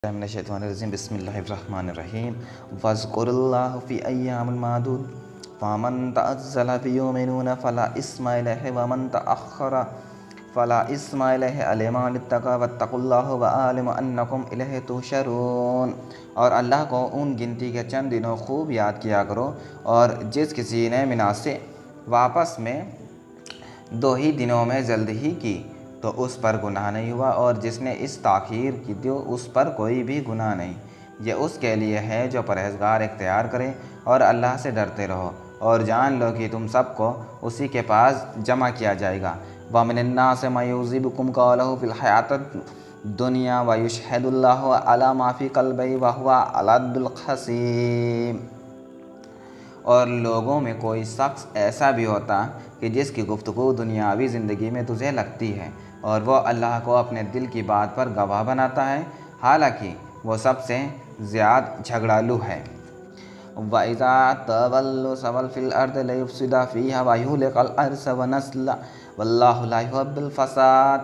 من الشیطان الرجیم بسم اللہ الرحمن الرحیم وَاذْكُرُ اللَّهَ فِي أَيَّامٍ مَّعْدُودَةٍ فَمَن تَعَجَّلَ فِي يَوْمَيْنِ فَلَا إِثْمَ عَلَيْهِ وَمَن تَأَخَّرَ فَلَا إِثْمَ عَلَيْهِ أَلَا مَنِ اتَّقَىٰ وَاتَّقُوا اللَّهَ وَاعْلَمُوا أَنَّكُمْ إِلَيْهِ تُحْشَرُونَ۔ اور اللہ کو ان گنتی کے چند دنوں خوب یاد کیا کرو، اور جس کسی نے منا سے واپس میں 2 ہی دنوں میں جلد ہی کی تو اس پر گناہ نہیں ہوا، اور جس نے اس تاخیر کی تو اس پر کوئی بھی گناہ نہیں۔ یہ اس کے لیے ہے جو پرہیزگار اختیار کرے اور اللہ سے ڈرتے رہو، اور جان لو کہ تم سب کو اسی کے پاس جمع کیا جائے گا۔ وَمِنَ النَّاسِ مَن يُعْجِبُكُمْ قَوْلُهُ فِي الْحَيَاةِ الدُّنْيَا وَيُشْهِدُ اللَّهَ عَلَىٰ مَا فِي قَلْبِهِ وَهُوَ أَلَدُّ الْخَصِيمِ۔ اور لوگوں میں کوئی شخص ایسا بھی ہوتا کہ جس کی گفتگو دنیاوی زندگی میں تجھے لگتی ہے، اور وہ اللہ کو اپنے دل کی بات پر گواہ بناتا ہے، حالانکہ وہ سب سے زیادہ جھگڑالو ہے۔ وَإِذَا تَوَلَّوْا سَعَوْا فِي الْأَرْضِ لِيُفْسِدُوا فِيهَا وَيُهْلِكُوا الْحَرْثَ وَالنَّسْلَ وَاللَّهُ لَا يُحِبُّ الْفَسَادَ۔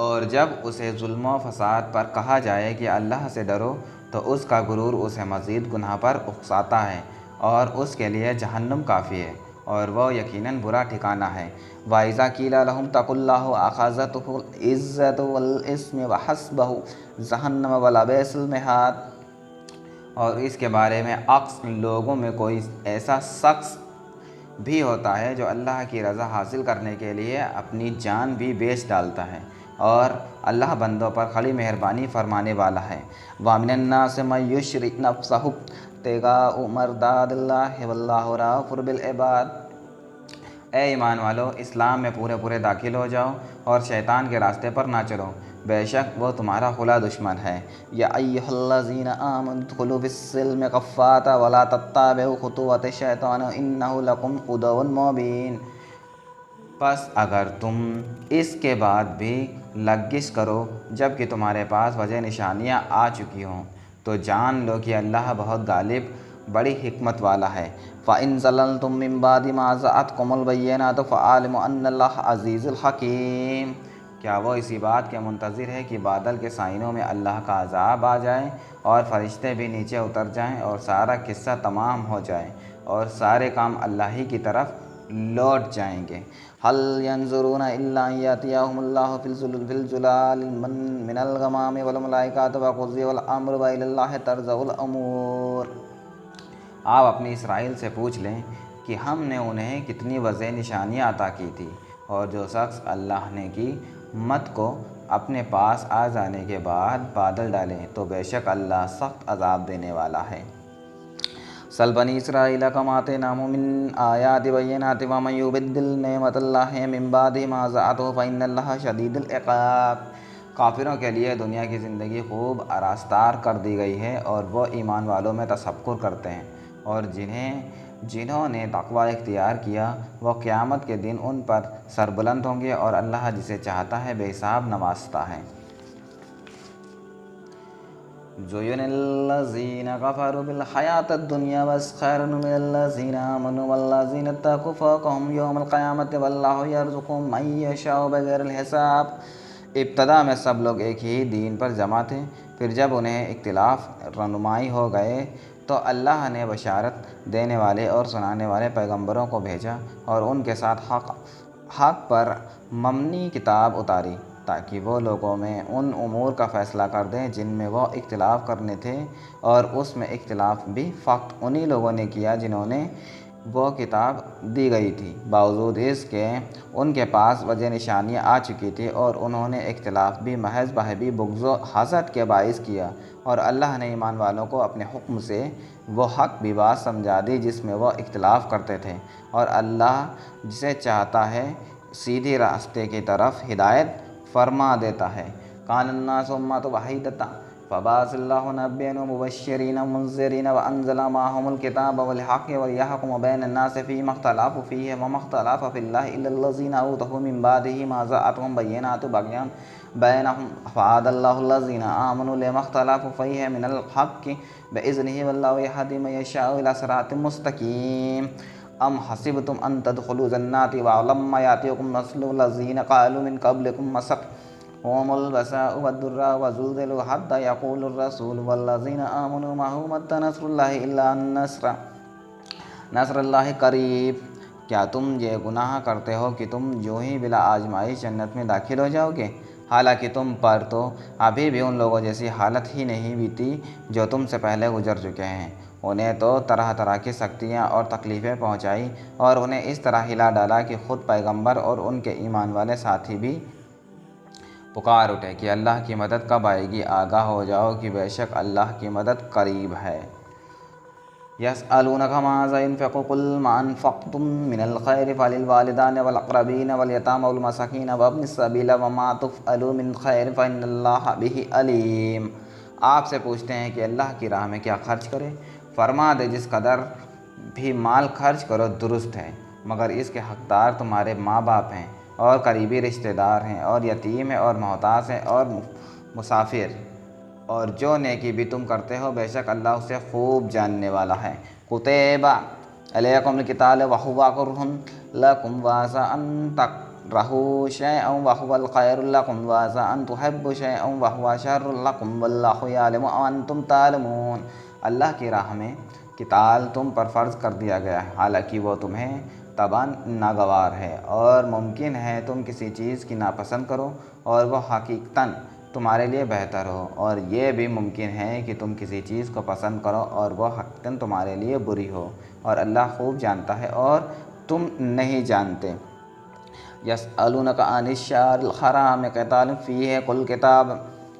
اور جب اسے ظلم و فساد پر کہا جائے کہ اللہ سے ڈرو تو اس کا غرور اسے مزید گناہ پر اکساتا ہے، اور اس کے لیے جہنم کافی ہے، اور وہ یقیناً برا ٹھکانہ ہے۔ وَإِذَا قِيلَ لَهُمُ اتَّقُوا اللَّهَ أَخَذَتْهُمُ الْعِزَّةُ وَالْإِثْمُ وَحَسْبُهُمْ جَهَنَّمُ وَلَبِئْسَ الْمِہَادُ۔ اور اس کے بارے میں عکس لوگوں میں کوئی ایسا شخص بھی ہوتا ہے جو اللہ کی رضا حاصل کرنے کے لیے اپنی جان بھی بیچ ڈالتا ہے، اور اللہ بندوں پر خڑی مہربانی فرمانے والا ہے۔ وَمِنَ النَّاسِ مَن يُشْرِكُ نَفْسَهُ ابْتِغَاءَ مَرْضَاتِ اللَّهِ وَاللَّهُ رَءُوفٌ بِالْعِبَادِ۔ اے ایمان والو، اسلام میں پورے داخل ہو جاؤ اور شیطان کے راستے پر نہ چلو، بے شک وہ تمہارا کھلا دشمن ہے۔ یا ایھا الذین آمنوا ادخلوا فی السلم کافۃ ولا تتبعوا خطوات الشیطان انہ لکم عدو مبین۔ پس اگر تم اس کے بعد بھی لغزش کرو جب کہ تمہارے پاس واضح نشانیاں آ چکی ہوں، تو جان لو کہ اللہ بہت غالب، بڑی حکمت والا ہے۔ فَإِن زَلَلْتُم مِّن بَعْدِ مَا جَاءَتْكُمُ الْبَيِّنَاتُ فَاعْلَمُوا أَنَّ اللَّهَ عَزِیزٌ حَکِیمٌ۔ کیا وہ اسی بات کے منتظر ہے کہ بادل کے سائنوں میں اللہ کا عذاب آ جائے اور فرشتے بھی نیچے اتر جائیں اور سارا قصہ تمام ہو جائے اور سارے کام اللہ ہی کی طرف لوٹ جائیں گے؟ هَلْ يَنظُرُونَ إِلَّا أَن يَأْتِيَهُمُ اللَّهُ فِي الظُّلَالِ مِنَ الْغَمَامِ وَالْمَلَائِکَةُ وَقُضِیَ الْأَمْرُ وَإِلَى اللَّهِ تَرْجَعُ الْأُمُورُ۔ آپ اپنی اسرائیل سے پوچھ لیں کہ ہم نے انہیں کتنی واضح نشانیاں عطا کی تھی، اور جو شخص اللہ نے کی مت کو اپنے پاس آ جانے کے بعد بادل ڈالیں تو بے شک اللہ سخت عذاب دینے والا ہے۔ سَلْ بَنِی إِسْرَائِیلَ کَمْ آتَیْنَاهُم مِّنْ آیَاتٍ بَیِّنَاتٍ وَمَن یُبَدِّلْ نِعْمَتَ اللَّهِ مِن بَعْدِ مَا جَاءَتْهُ فَإِنَّ اللَّهَ شَدِیدُ الْعِقَابِ۔ کافروں کے لیے دنیا کی زندگی خوب آراستار کر دی گئی ہے، اور وہ ایمان والوں میں تفکر کرتے ہیں، اور جنہوں نے تقوی اختیار کیا وہ قیامت کے دن ان پر سربلند ہوں گے، اور اللہ جسے چاہتا ہے بے حساب نوازتا ہے۔ زُیِّنَ لِلَّذِینَ کَفَرُوا بِالْحَیَاةِ الدُّنْیَا وَاسْخَرُوا مِنَ الَّذِینَ آمَنُوا وَالَّذِینَ اتَّقَوْا فَوْقَهُمْ یَوْمَ الْقِیَامَةِ وَاللَّهُ یَرْزُقُ مَن یَشَاءُ بِغَیرِ حساب۔ ابتدا میں سب لوگ ایک ہی دین پر جمع تھے، پھر جب انہیں اختلاف رونمائی ہو گئے تو اللہ نے بشارت دینے والے اور سنانے والے پیغمبروں کو بھیجا، اور ان کے ساتھ حق پر مبنی کتاب اتاری تاکہ وہ لوگوں میں ان امور کا فیصلہ کر دیں جن میں وہ اختلاف کرنے تھے، اور اس میں اختلاف بھی فقط انہی لوگوں نے کیا جنہوں نے وہ کتاب دی گئی تھی، باوجود اس کے ان کے پاس واضح نشانیاں آ چکی تھیں، اور انہوں نے اختلاف بھی محض باہمی بغض و حسد کے باعث کیا، اور اللہ نے ایمان والوں کو اپنے حکم سے وہ حق بھی بات سمجھا دی جس میں وہ اختلاف کرتے تھے، اور اللہ جسے چاہتا ہے سیدھے راستے کی طرف ہدایت فرما دیتا ہے۔ کان الناس امۃ واحدۃ فبعث اللہ نبیین مبشرین ومنذرین وانزل معهم الکتاب بالحق وليحكم بین الناس فیما اختلفوا فیہ وما اختلف فی اللہ الا الذین اوتوہ من بعدہ ما جاءتهم بینات بغیا بینہم فہدی اللہ الذین آمنوا لما اختلفوا فیہ من الحق بإذنہ واللہ یہدی من یشاء الی صراط مستقیم۔ ام حسبتم ان تدخلوا جنات ولما یأتکم مثل الذین خلوا من قبلکم هم البأساء والضراء وزلزلوا حتى يقول الرسول والذين آمنوا معه متى نصر الله إلا أن نصر اللہ قریب۔ کیا تم یہ گناہ کرتے ہو کہ تم جو ہی بلا آزمائش جنت میں داخل ہو جاؤ گے، حالانکہ تم پر تو ابھی بھی ان لوگوں جیسی حالت ہی نہیں بیتی جو تم سے پہلے گزر چکے ہیں۔ انہیں تو طرح طرح کی سختیاں اور تکلیفیں پہنچائی اور انہیں اس طرح ہلا ڈالا کہ خود پیغمبر اور ان کے ایمان والے ساتھی بھی پکار اٹھے کہ اللہ کی مدد کب آئے گی، آگاہ ہو جاؤ کہ بے شک اللہ کی مدد قریب ہے۔ يسألونك ماذا ينفقون قل ما أنفقتم من الخير فللوالدين والأقربين واليتامى والمساكين وابن السبيل وما تفعلوا من خير فإن الله به عليم۔ آپ سے پوچھتے ہیں کہ اللہ کی راہ میں کیا خرچ کرے، فرما دے جس قدر بھی مال خرچ کرو درست ہے، مگر اس کے حقدار تمہارے ماں باپ ہیں اور قریبی رشتہ دار ہیں اور یتیم ہیں اور محتاج ہیں اور مسافر، اور جو نیکی بھی تم کرتے ہو بے شک اللہ اسے خوب جاننے والا ہے۔ کتب علیکم القتال وہو کرہ لکم وعسى ان تکرہوا شیئا وہو الخیر لکم وعسى ان تحبوا شیئا وہو شر لکم واللہ یعلم وانتم تعلمون۔ اللہ کی راہ میں قتال تم پر فرض کر دیا گیا ہے، حالانکہ وہ تمہیں طبعاً ناگوار ہے، اور ممکن ہے تم کسی چیز کی ناپسند کرو اور وہ حقیقتاً تمہارے لیے بہتر ہو، اور یہ بھی ممکن ہے کہ تم کسی چیز کو پسند کرو اور وہ حقیقتاً تمہارے لیے بری ہو، اور اللہ خوب جانتا ہے اور تم نہیں جانتے۔ یسألونک عن الشہر الحرام قتال فیہ قل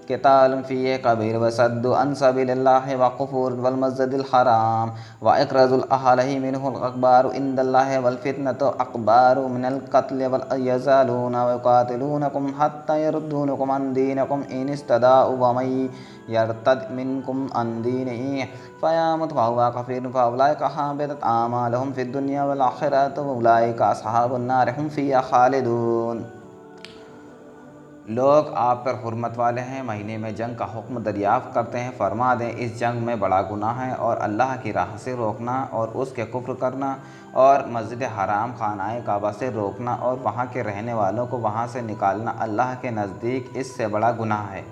قتال فیہ کبیر وصد عن سبیل اللہ وکفر بالمسجد الحرام واخراج الاہلہ منہ اکبر عند اللہ والفتنة اکبر من القتل ولیزالون ویقاتلونکم حتی یردونکم عن دینکم ان استطاعوا ومن یرتد منکم عن دینہ فیمت وہو کافر فاولئک حبطت اعمالہم فی الدنیا والآخرۃ واولئک اصحاب النار ھم فیہا خالدون۔ لوگ آپ پر حرمت والے ہیں مہینے میں جنگ کا حکم دریافت کرتے ہیں، فرما دیں اس جنگ میں بڑا گناہ ہے، اور اللہ کی راہ سے روکنا اور اس کے کفر کرنا اور مسجد حرام خانہ کعبہ سے روکنا اور وہاں کے رہنے والوں کو وہاں سے نکالنا اللہ کے نزدیک اس سے بڑا گناہ ہے،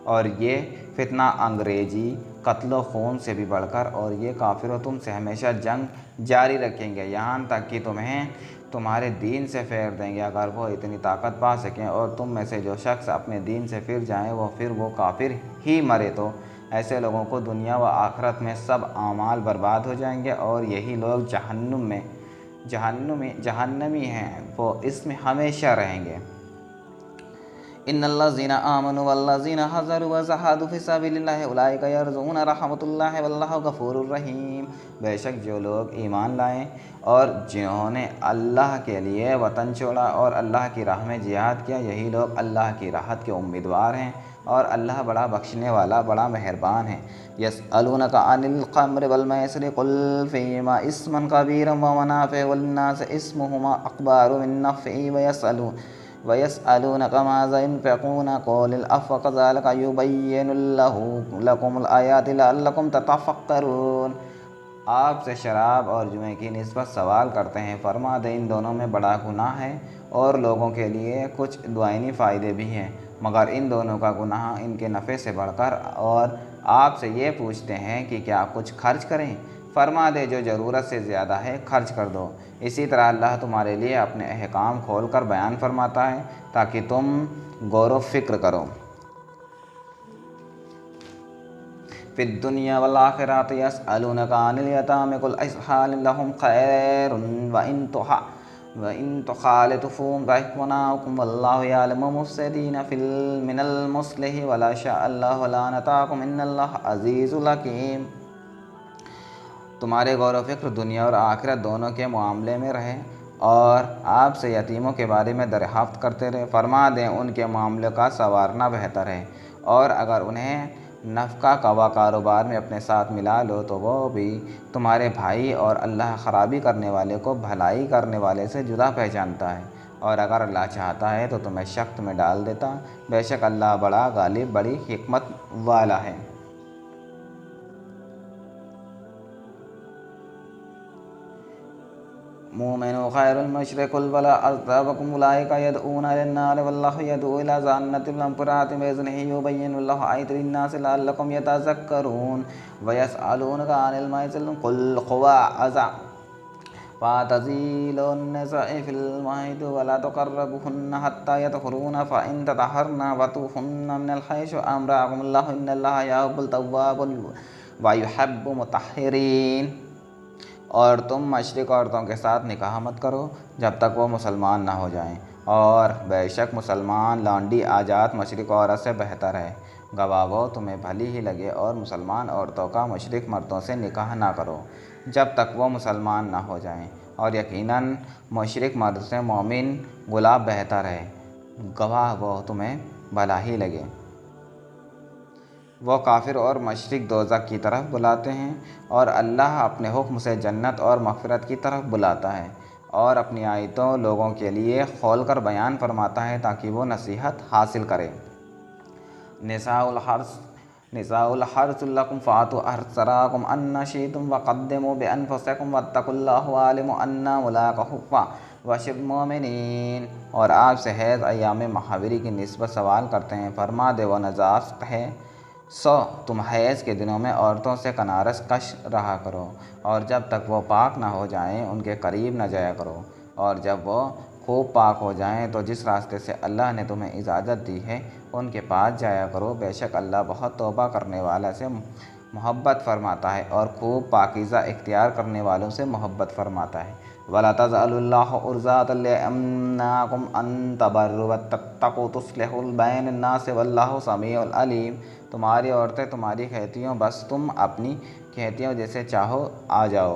اور یہ فتنہ انگریزی قتل و خون سے بھی بڑھ کر، اور یہ کافروں تم سے ہمیشہ جنگ جاری رکھیں گے یہاں تک کہ تمہیں تمہارے دین سے پھیر دیں گے، اگر وہ اتنی طاقت پا سکیں، اور تم میں سے جو شخص اپنے دین سے پھر جائیں پھر وہ کافر ہی مرے تو ایسے لوگوں کو دنیا و آخرت میں سب اعمال برباد ہو جائیں گے، اور یہی لوگ جہنمی ہیں، وہ اس میں ہمیشہ رہیں گے۔ ان الذين آمنوا والذين هاجروا وجاهدوا في سبيل الله اولئك يرجون رحمت اللہ واللہ غفور الرحیم۔ بے شک جو لوگ ایمان لائے اور جنہوں نے اللہ کے لیے وطن چھوڑا اور اللہ کی راہ میں جہاد کیا، یہی لوگ اللہ کی راحت کے امیدوار ہیں، اور اللہ بڑا بخشنے والا بڑا مہربان ہے۔ یسألونک عن الخمر والمیسر قل فیہما اثم کبیر ومنافع للناس اسمہما اکبر من نفعہما وَيَسْأَلُونَكَ مَاذَا يُنْفِقُونَ قُلِ الْعَفْوَ كَذَلِكَ يُبَيِّنُ اللَّهُ لَكُمُ الْآيَاتِ لَعَلَّكُمْ تَتَفَكَّرُونَ۔ آپ سے شراب اور جوئے کی نسبت سوال کرتے ہیں، فرما دیں ان دونوں میں بڑا گناہ ہے اور لوگوں کے لیے کچھ دعائنی فائدے بھی ہیں، مگر ان دونوں کا گناہ ان کے نفع سے بڑھ کر، اور آپ سے یہ پوچھتے ہیں کہ کیا کچھ خرچ کریں، فرما دے جو ضرورت سے زیادہ ہے خرچ کر دو۔ اسی طرح اللہ تمہارے لیے اپنے احکام کھول کر بیان فرماتا ہے تاکہ تم غور و فکر کرو۔ فی الدنیا والآخرۃ یسألونک عن الیتامی قل اصلاح لہم خیر وَإِن تُخَالِطُوهُمْ فَإِخْوَانُكُمْ وَاللَّهُ يَعْلَمُ الْمُفْسِدِينَ فِي الْمُصْلِحِ وَلَوْ شَاءَ اللَّهُ لَأَعْنَتَكُمْ إِنَّ اللَّهَ عَزِيزٌ حَكِيمٌ۔ تمہارے غور و فکر دنیا اور آخرت دونوں کے معاملے میں رہے، اور آپ سے یتیموں کے بارے میں دریافت کرتے رہے، فرما دیں ان کے معاملے کا سنوارنا بہتر ہے، اور اگر انہیں نفقہ کوا کاروبار میں اپنے ساتھ ملا لو تو وہ بھی تمہارے بھائی، اور اللہ خرابی کرنے والے کو بھلائی کرنے والے سے جدا پہچانتا ہے، اور اگر اللہ چاہتا ہے تو تمہیں شخص میں ڈال دیتا، بے شک اللہ بڑا غالب بڑی حکمت والا ہے۔ المؤمن خير المشرق البلاء أرتابكم أولئك يدعون إلى النار والله يدعو إلى جنة المغفرة بإذنه يبين الله آياته للناس لعلكم يتذكرون ويسألونك عن الميسر قل هو أذى فاعتزلوا النساء في المهد ولا تقربوهن حتى يطهرن فإن تطهرن فأتوهن من الحيث أمركم الله إن الله يحب التوابين ويحب المطهرين۔ اور تم مشرق عورتوں کے ساتھ نکاح مت کرو جب تک وہ مسلمان نہ ہو جائیں، اور بے شک مسلمان لانڈی آزاد مشرق عورت سے بہتر ہے، گواہ وہ تمہیں بھلی ہی لگے۔ اور مسلمان عورتوں کا مشرق مردوں سے نکاح نہ کرو جب تک وہ مسلمان نہ ہو جائیں، اور یقیناً مشرق مرد سے مومن غلام بہتر ہے، گواہ وہ تمہیں بھلا ہی لگے۔ وہ کافر اور مشرق دوزخ کی طرف بلاتے ہیں، اور اللہ اپنے حکم سے جنت اور مغفرت کی طرف بلاتا ہے، اور اپنی آیتوں لوگوں کے لیے کھول کر بیان فرماتا ہے تاکہ وہ نصیحت حاصل کرے۔ نساء الحرث لکم فأتوا حرثکم أنی شئتم وقدموا بأنفسکم واتقوا اللہ واعلموا أنکم ملاقوہ وبشر المؤمنین۔ اور آپ سے حیض ایام محاوری کی نسبت سوال کرتے ہیں، فرما دے وہ نجاست ہے، سو تم حیض کے دنوں میں عورتوں سے کنارس کش رہا کرو، اور جب تک وہ پاک نہ ہو جائیں ان کے قریب نہ جایا کرو، اور جب وہ خوب پاک ہو جائیں تو جس راستے سے اللہ نے تمہیں اجازت دی ہے ان کے پاس جایا کرو، بے شک اللہ بہت توبہ کرنے والا سے محبت فرماتا ہے اور خوب پاکیزہ اختیار کرنے والوں سے محبت فرماتا ہے۔ وَلَا تَجْعَلُوا اللَّهَ عُرْضَةً لِأَيْمَانِكُمْ أَن تَبَرُّوا وَتَتَّقُوا وَتُصْلِحُوا بَيْنَ النَّاسِ وَاللَّهُ سَمِيعٌ عَلِيمٌ۔ تمہاری عورتیں تمہاری کھیتیوں، بس تم اپنی کھیتیوں جیسے چاہو آ جاؤ،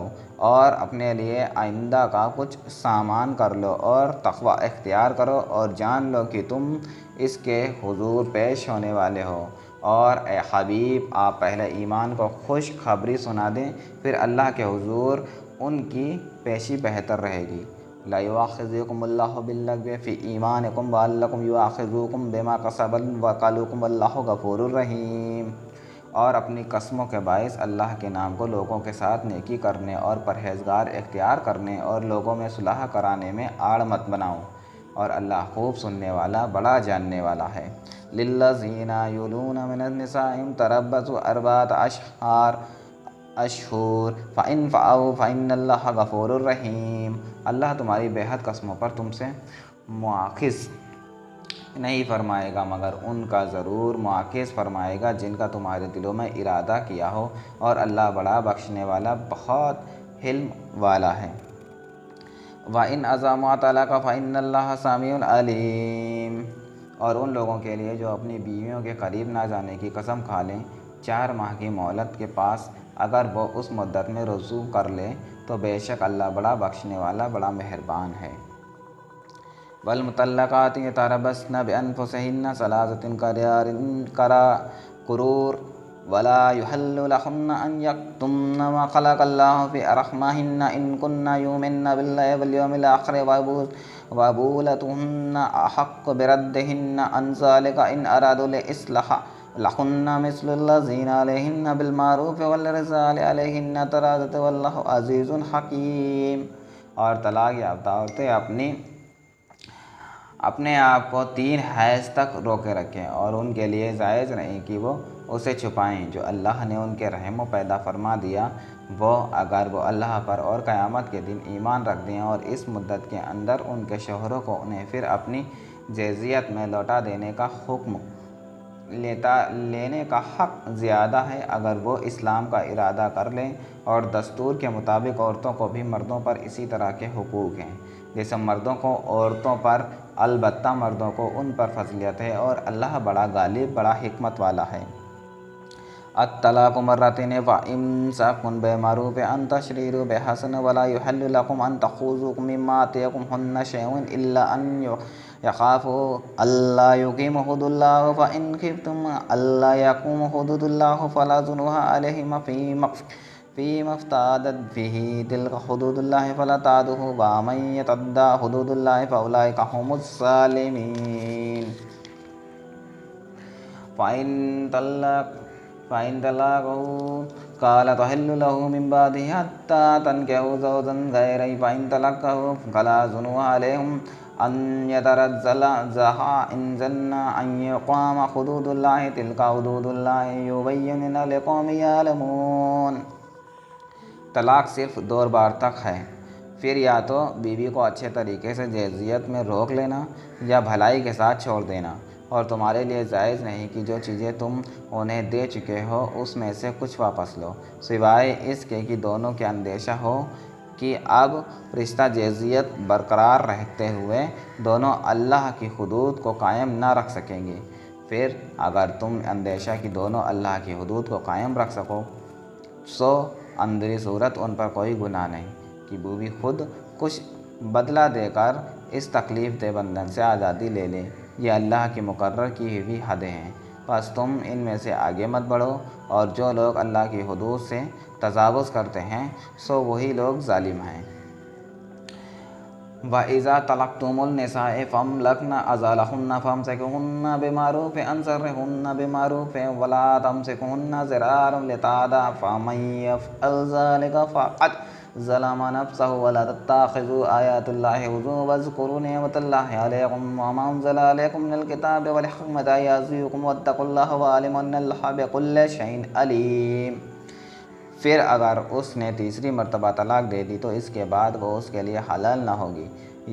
اور اپنے لیے آئندہ کا کچھ سامان کر لو اور تقوی اختیار کرو، اور جان لو کہ تم اس کے حضور پیش ہونے والے ہو۔ اور اے حبیب آپ پہلے ایمان کو خوش خبری سنا دیں، پھر اللہ کے حضور ان کی پیشی بہتر رہے گی۔ لا یؤاخذکم اللہ باللغو فی ایمانکم ولکن یؤاخذکم بما کسبت قلوبکم واللہ غفور رحیم۔ اور اپنی قسموں کے باعث اللہ کے نام کو لوگوں کے ساتھ نیکی کرنے اور پرہیزگار اختیار کرنے اور لوگوں میں صلح کرانے میں آڑ مت بناؤ، اور اللہ خوب سننے والا بڑا جاننے والا ہے۔ للذین یولون من النساء تربصوا اربعۃ اشہر فإن فعوا فإن اللہ غفور رحیم۔ اللہ تمہاری بے حد قسموں پر تم سے مواخذ نہیں فرمائے گا، مگر ان کا ضرور مواخذ فرمائے گا جن کا تمہارے دلوں میں ارادہ کیا ہو، اور اللہ بڑا بخشنے والا بہت حلم والا ہے۔ وَإِنْ أَزَمُوا طَلَاقًا فَإِنَّ اللَّهَ سَمِيعٌ عَلِيمٌ۔ اور ان لوگوں کے لیے جو اپنی بیویوں کے قریب نہ جانے کی قسم کھا لیں 4 ماہ کی مہلت کے پاس، اگر وہ اس مدت میں رجوع کر لے تو بے شک اللہ بڑا بخشنے والا بڑا مہربان ہے۔ والمطلقات يتربصن بأنفسهن 3 قروء ولا يحل لهن أن يكتمن ما خلق الله في أرحامهن إن كن يؤمن بالله واليوم الآخر وبعولتهن أحق بردهن عن ذلك إن أرادوا الإصلاح لهن مثل الذين عليهن بالمعروف والرجال عليهن درجة والله عزيز حكيم۔ اور طلاق یافتہ عورتیں اپنے آپ کو 3 حیض تک روکے رکھیں، اور ان کے لیے جائز نہیں کہ وہ اسے چھپائیں جو اللہ نے ان کے رحم و پیدا فرما دیا، وہ اگر وہ اللہ پر اور قیامت کے دن ایمان رکھ دیں، اور اس مدت کے اندر ان کے شوہروں کو انہیں پھر اپنی جزیت میں لوٹا دینے کا حکم لینے کا حق زیادہ ہے، اگر وہ اسلام کا ارادہ کر لیں۔ اور دستور کے مطابق عورتوں کو بھی مردوں پر اسی طرح کے حقوق ہیں جیسے مردوں کو عورتوں پر، البتہ مردوں کو ان پر فضیلت ہے، اور اللہ بڑا غالب بڑا حکمت والا ہے۔ الطلاق مرتين فإمساك بمعروف أن تشريروا بإحسان ولا يحل لكم أن تأخذوا مما آتيتموهن شيئا إلا أن يخافوا ألا يقيموا حدود الله فإن خفتم ألا يقيموا حدود الله فلا جناح عليهما فيما افتدت به تلك حدود الله فلا تعتدوها ومن يتعد حدود الله فأولئك هم الظالمون۔ فإن طلقه قال تحل له من بعده حتى تنكحوا زوجا غيره فإن طلقه فلا جناح عليهم أن يترجعا إن ظن أن يقام حدود الله تلك حدود الله يبينها لقوم يعلمون۔ طلاق صرف 2 بار تک ہے، پھر یا تو بیوی کو اچھے طریقے سے جہیزیت میں روک لینا یا بھلائی کے ساتھ چھوڑ دینا، اور تمہارے لیے جائز نہیں کہ جو چیزیں تم انہیں دے چکے ہو اس میں سے کچھ واپس لو، سوائے اس کے کہ دونوں کے اندیشہ ہو کہ اب رشتہ جہیزیت برقرار رہتے ہوئے دونوں اللہ کی حدود کو قائم نہ رکھ سکیں گے۔ پھر اگر تم اندیشہ کہ دونوں اللہ کی حدود کو قائم رکھ سکو سو اندری صورت ان پر کوئی گناہ نہیں کہ بیوی خود کچھ بدلہ دے کر اس تکلیف دہ بندھن سے آزادی لے لے، یہ اللہ کی مقرر کی ہوئی حدیں ہیں، بس تم ان میں سے آگے مت بڑھو، اور جو لوگ اللہ کی حدود سے تجاوز کرتے ہیں سو وہی لوگ ظالم ہیں۔ وَإِذَا طَلَقْتُمُ النِّسَاءَ فَأَمْلَكْنَ أَجَلَهُنَّ فَأَمْسِكُوهُنَّ بِمَعْرُوفٍ أَوْ سَرِّحُوهُنَّ بِمَعْرُوفٍ وَلَا تَمْسِكُوهُنَّ ضِرَارًا لِتَعْتَدُوا فَمَن يَفْعَلْ ذَلِكَ فَقَدْ ظَلَمَ نَفْسَهُ وَلَا تَتَّخِذُوا آيَاتِ اللَّهِ هُزُوًا وَاذْكُرُوا نِعْمَةَ اللَّهِ عَلَيْكُمْ وَمَا أَنزَلَ عَلَيْكُم مِّنَ الْكِتَابِ وَالْحِكْمَةِ يَعِظُكُمْ وَاتَّقُوا اللَّهَ وَاعْلَمُوا أَنَّ اللَّهَ بِكُلِّ شَيْءٍ عَلِيمٌ۔ پھر اگر اس نے تیسری مرتبہ طلاق دے دی تو اس کے بعد وہ اس کے لیے حلال نہ ہوگی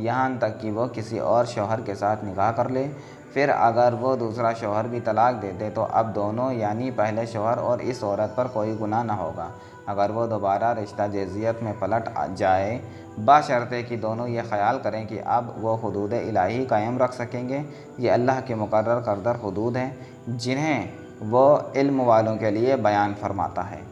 یہاں تک کہ وہ کسی اور شوہر کے ساتھ نکاح کر لے۔ پھر اگر وہ دوسرا شوہر بھی طلاق دے دے تو اب دونوں یعنی پہلے شوہر اور اس عورت پر کوئی گناہ نہ ہوگا اگر وہ دوبارہ رشتہ جہیزیت میں پلٹ جائے، بشرطے کہ دونوں یہ خیال کریں کہ اب وہ حدود الہی قائم رکھ سکیں گے۔ یہ اللہ کے مقرر کردہ حدود ہیں جنہیں وہ علم والوں کے لیے بیان فرماتا ہے۔